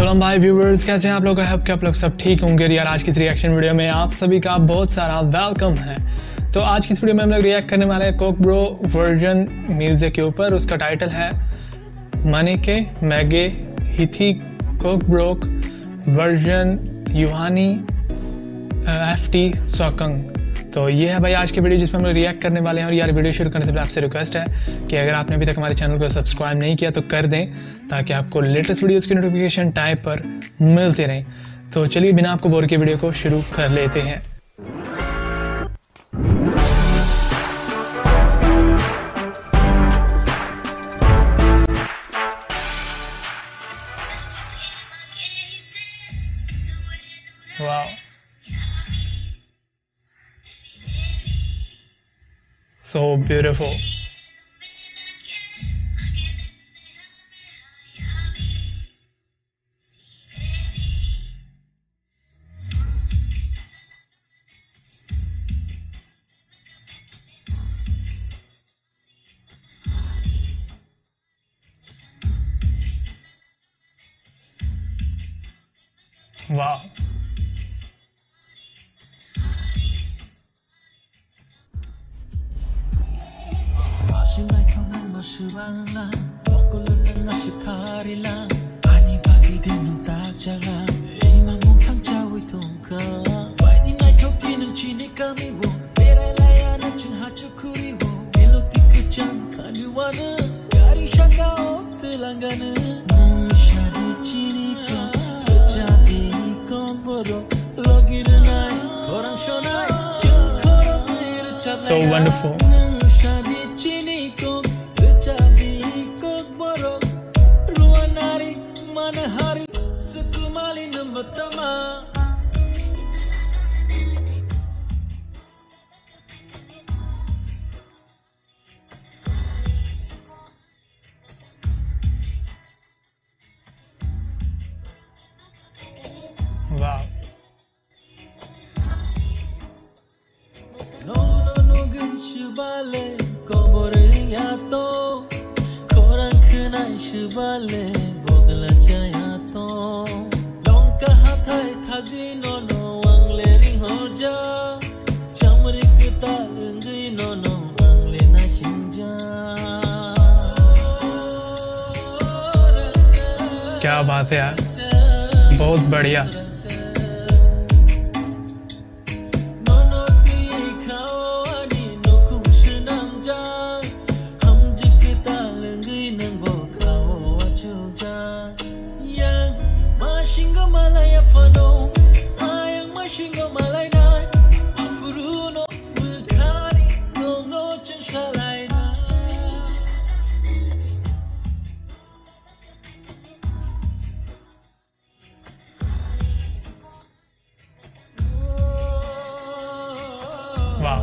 सलाम भाई व्यूवर्स, कैसे हैं आप लोग? है कि आप लोग सब ठीक होंगे। यार आज की इस रिएक्शन वीडियो में आप सभी का बहुत सारा वेलकम है। तो आज की इस वीडियो में हम लोग रिएक्ट करने वाले हैं कोक ब्रो वर्जन म्यूज़िक के ऊपर। उसका टाइटल है मनिके मैगे हिथी कोक ब्रोक वर्जन यूहानी एफटी सॉकंग। तो ये है भाई आज की वीडियो जिसमें हम लोग रिएक्ट करने वाले हैं। और यार वीडियो शुरू करने से पहले आपसे रिक्वेस्ट है कि अगर आपने अभी तक हमारे चैनल को सब्सक्राइब नहीं किया तो कर दें, ताकि आपको लेटेस्ट वीडियोस की नोटिफिकेशन टाइम पर मिलते रहें। तो चलिए बिना आपको बोर के वीडियो को शुरू कर लेते हैं। वाह, so beautiful. Wow. Subhanallah, pokoknya ngasih karilah, ani bagi dia minta jalan, imam mungkin jauh itu kau. Why di night kau tinang cini kami wo, berai layana cing hacu kuri wo, melodi kejang kandiwana, kari shangau telangana, nishadi cini kau, terjadi kau bodoh, logi denai, korang shonai, cing korang ircat. So wonderful. Wow. No gishbale kobore yato korang khnai shbale bogla chayato lonka hathai thagi no angle ring hoja chamrik talngi no angle na shinja। क्या बात है यार, बहुत बढ़िया। वाह,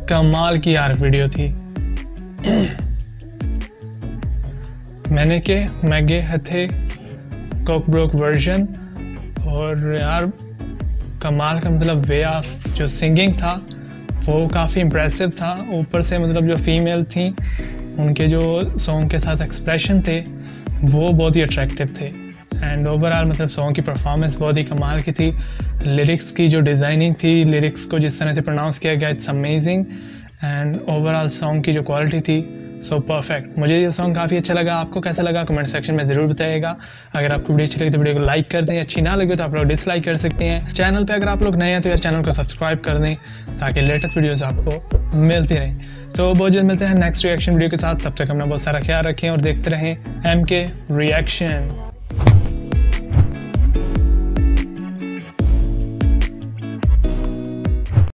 कमाल की यार वीडियो थी। मैंने के मैगे हथे कोक ब्रोक वर्जन, और यार कमाल का मतलब वे ऑफ जो सिंगिंग था वो काफ़ी इम्प्रेसिव था। ऊपर से मतलब जो फीमेल थी उनके जो सॉन्ग के साथ एक्सप्रेशन थे वो बहुत ही अट्रैक्टिव थे। एंड ओवरऑल मतलब सॉन्ग की परफॉर्मेंस बहुत ही कमाल की थी। लिरिक्स की जो डिज़ाइनिंग थी, लिरिक्स को जिस तरह से प्रोनाउंस किया गया, it's amazing. And overall song की जो क्वालिटी थी सो परफेक्ट। मुझे ये सॉन्ग काफ़ी अच्छा लगा। आपको कैसा लगा कमेंट सेक्शन में ज़रूर बताइएगा। अगर आपको वीडियो अच्छी लगी तो वीडियो को लाइक कर दें, अच्छी ना लगे तो आप लोग डिसलाइक कर सकते हैं। चैनल पे अगर आप लोग नए हैं तो यार चैनल को सब्सक्राइब कर दें, ताकि लेटेस्ट वीडियोस आपको मिलती रहें। तो बहुत जल्द मिलते हैं नेक्स्ट रिएक्शन वीडियो के साथ। तब तक अपना बहुत सारा ख्याल रखें और देखते रहें MK रिएक्शन।